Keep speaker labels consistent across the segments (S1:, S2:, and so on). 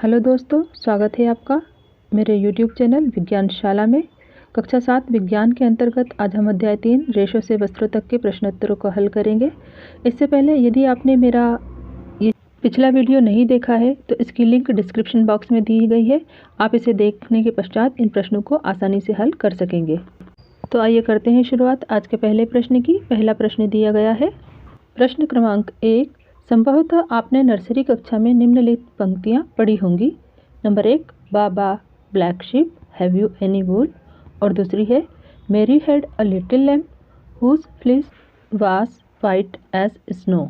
S1: Hello दोस्तों, स्वागत है आपका मेरे YouTube चैनल विज्ञानशाला में। कक्षा 7 विज्ञान के अंतर्गत आज हम अध्याय 3 रेशों से वस्त्रों तक के प्रश्नोत्तरों को हल करेंगे। इससे पहले यदि आपने मेरा ये पिछला वीडियो नहीं देखा है तो इसकी लिंक डिस्क्रिप्शन बॉक्स में दी गई है। आप इसे देखने के पश्चात इन प्रश्नों को आसानी से हल कर सकेंगे। तो आइए करते हैं शुरुआत आज के पहले प्रश्न की। पहला प्रश्न दिया गया है, प्रश्न क्रमांक 1, संभवतः आपने नर्सरी कक्षा में निम्नलिखित पंक्तियाँ पढ़ी होंगी। नंबर 1, baba black sheep have you any wool, और दूसरी है Mary had a little lamb whose fleece was white as snow.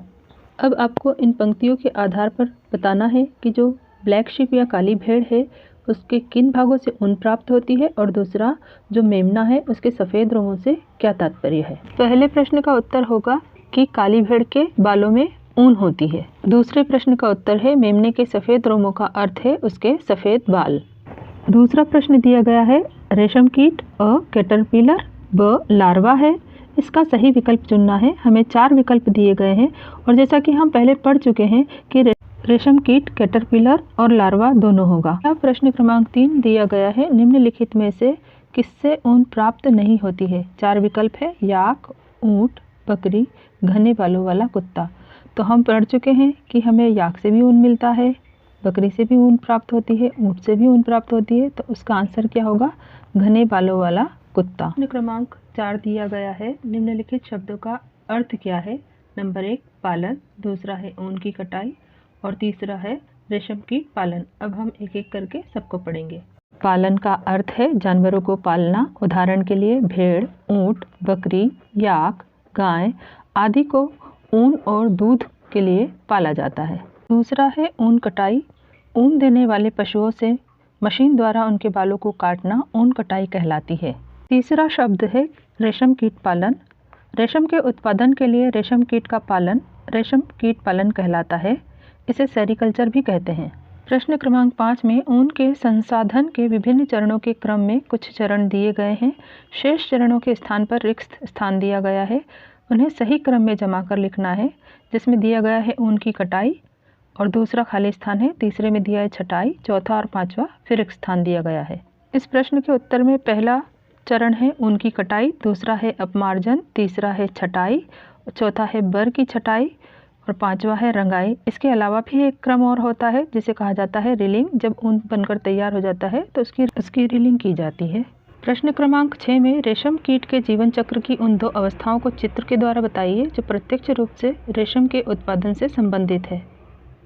S1: अब आपको इन पंक्तियों के आधार पर बताना है कि जो ब्लैक शीप या काली भेड़ है उसके किन भागों से ऊन प्राप्त होती है, और दूसरा जो मेमना है उसके सफ़ेद रोमों से क्या तात्पर्य है। पहले प्रश्न का उत्तर होगा कि काली भेड़ के बालों में ऊन होती है। दूसरे प्रश्न का उत्तर है मेमने के सफ़ेद रोमों का अर्थ है उसके सफ़ेद बाल। दूसरा प्रश्न दिया गया है, रेशम कीट अ कैटरपिलर ब लार्वा है। इसका सही विकल्प चुनना है। हमें 4 विकल्प दिए गए हैं और जैसा कि हम पहले पढ़ चुके हैं कि रेशम कीट कैटरपिलर और लार्वा दोनों होगा। प्रश्न क्रमांक 3 दिया गया है, निम्नलिखित में से किससे ऊन प्राप्त नहीं होती है। 4 विकल्प है, याक, ऊँट, बकरी, घने बालों वाला कुत्ता। तो हम पढ़ चुके हैं कि हमें याक से भी ऊन मिलता है, बकरी से भी ऊन प्राप्त होती है, ऊँट से भी ऊन प्राप्त होती है। तो उसका आंसर क्या होगा, घने बालों वाला कुत्ता। प्रश्न क्रमांक 4 दिया गया है, निम्नलिखित शब्दों का अर्थ क्या है। नंबर 1, पालन, दूसरा है ऊन की कटाई और तीसरा है रेशम कीट पालन। अब हम एक एक करके सबको पढ़ेंगे। पालन का अर्थ है जानवरों को पालना। उदाहरण के लिए भेड़, ऊँट, बकरी, याक, गाय आदि को ऊन और दूध के लिए पाला जाता है। दूसरा है ऊन कटाई, ऊन देने वाले पशुओं से मशीन द्वारा उनके बालों को काटना ऊन कटाई कहलाती है। तीसरा शब्द है रेशम कीट पालन, रेशम के उत्पादन के लिए रेशम कीट का पालन रेशम कीट पालन कहलाता है। इसे सेरीकल्चर भी कहते हैं। प्रश्न क्रमांक 5 में ऊन के संसाधन के विभिन्न चरणों के क्रम में कुछ चरण दिए गए हैं। शेष चरणों के स्थान पर रिक्त स्थान दिया गया है, उन्हें सही क्रम में जमा कर लिखना है। जिसमें दिया गया है ऊन की कटाई और दूसरा खाली स्थान है, तीसरे में दिया है छटाई, चौथा और पांचवा फिर रिक्त स्थान दिया गया है। इस प्रश्न के उत्तर में पहला चरण है ऊन की कटाई, दूसरा है अपमार्जन, तीसरा है छटाई, चौथा है बर की छटाई और पांचवा है रंगाई। इसके अलावा भी एक क्रम और होता है जिसे कहा जाता है रीलिंग। जब ऊन बनकर तैयार हो जाता है तो उसकी रीलिंग की जाती है। प्रश्न क्रमांक 6 में रेशम कीट के जीवन चक्र की उन 2 अवस्थाओं को चित्र के द्वारा बताइए जो प्रत्यक्ष रूप से रेशम के उत्पादन से संबंधित है।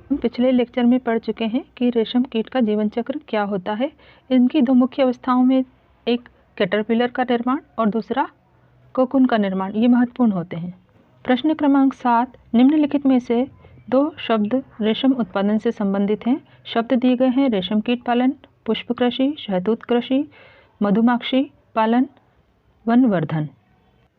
S1: हम पिछले लेक्चर में पढ़ चुके हैं कि रेशम कीट का जीवन चक्र क्या होता है। इनकी 2 मुख्य अवस्थाओं में एक कैटरपिलर का निर्माण और दूसरा कोकून का निर्माण, ये महत्वपूर्ण होते हैं। प्रश्न क्रमांक 7, निम्नलिखित में से 2 शब्द रेशम उत्पादन से संबंधित हैं। शब्द दिए गए हैं रेशम कीट पालन, पुष्प कृषि, शहतूत कृषि, मधुमाक्षी पालन, वनवर्धन।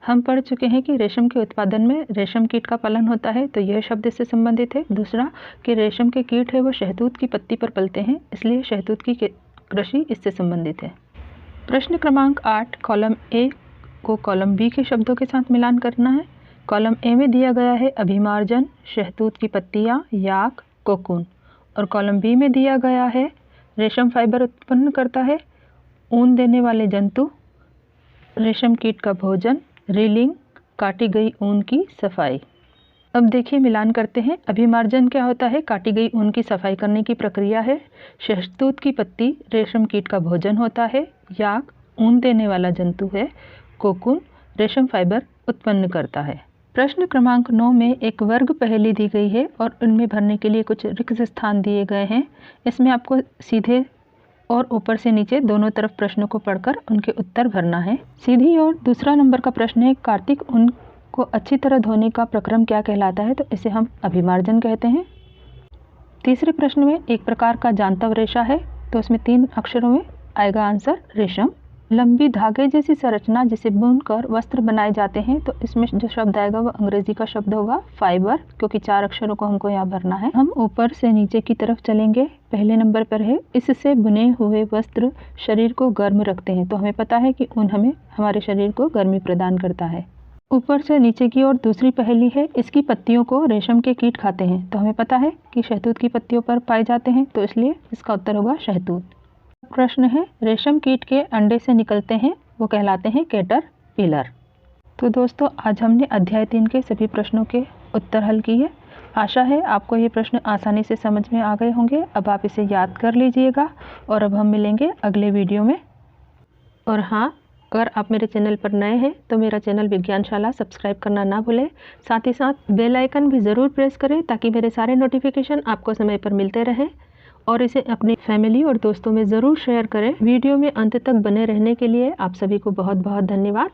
S1: हम पढ़ चुके हैं कि रेशम के उत्पादन में रेशम कीट का पालन होता है, तो यह शब्द इससे संबंधित है। दूसरा कि रेशम के कीट है वो शहतूत की पत्ती पर पलते हैं, इसलिए शहतूत की कृषि इससे संबंधित है। प्रश्न क्रमांक 8, कॉलम ए को कॉलम बी के शब्दों के साथ मिलान करना है। कॉलम ए में दिया गया है अभिमार्जन, शहतूत की पत्तियाँ, याक, कोकून, और कॉलम बी में दिया गया है रेशम फाइबर उत्पन्न करता है, ऊन देने वाले जंतु, रेशम कीट का भोजन, रीलिंग, काटी गई ऊन की सफाई। अब देखिए मिलान करते हैं। अभिमार्जन क्या होता है, काटी गई ऊन की सफाई करने की प्रक्रिया है। शहतूत की पत्ती रेशम कीट का भोजन होता है। याक ऊन देने वाला जंतु है। कोकून रेशम फाइबर उत्पन्न करता है। प्रश्न क्रमांक 9 में एक वर्ग पहेली दी गई है और उनमें भरने के लिए कुछ रिक्त स्थान दिए गए हैं। इसमें आपको सीधे और ऊपर से नीचे दोनों तरफ प्रश्नों को पढ़कर उनके उत्तर भरना है। सीधी और दूसरा नंबर का प्रश्न है, कार्तिक ऊन को अच्छी तरह धोने का प्रक्रम क्या कहलाता है, तो इसे हम अभिमार्जन कहते हैं। तीसरे प्रश्न में एक प्रकार का जांतव रेशा है, तो उसमें 3 अक्षरों में आएगा आंसर रेशम। लंबी धागे जैसी संरचना जिसे बुनकर वस्त्र बनाए जाते हैं, तो इसमें जो शब्द आएगा वो अंग्रेजी का शब्द होगा फाइबर, क्योंकि 4 अक्षरों को हमको यहाँ भरना है। हम ऊपर से नीचे की तरफ चलेंगे। पहले नंबर पर है, इससे बुने हुए वस्त्र शरीर को गर्म रखते हैं। तो हमें पता है कि ऊन हमें हमारे शरीर को गर्मी प्रदान करता है। ऊपर से नीचे की ओर दूसरी पहेली है, इसकी पत्तियों को रेशम के कीट खाते हैं। तो हमें पता है कि शहतूत की पत्तियों पर पाए जाते हैं, तो इसलिए इसका उत्तर होगा शहतूत। प्रश्न है, रेशम कीट के अंडे से निकलते हैं वो कहलाते हैं कैटरपिलर। तो दोस्तों आज हमने अध्याय 3 के सभी प्रश्नों के उत्तर हल किए। आशा है आपको ये प्रश्न आसानी से समझ में आ गए होंगे। अब आप इसे याद कर लीजिएगा और अब हम मिलेंगे अगले वीडियो में। और हाँ, अगर आप मेरे चैनल पर नए हैं तो मेरा चैनल विज्ञानशाला सब्सक्राइब करना ना भूलें। साथ ही साथ बेल आइकन भी ज़रूर प्रेस करें ताकि मेरे सारे नोटिफिकेशन आपको समय पर मिलते रहें। और इसे अपनी फैमिली और दोस्तों में ज़रूर शेयर करें। वीडियो में अंत तक बने रहने के लिए आप सभी को बहुत बहुत धन्यवाद।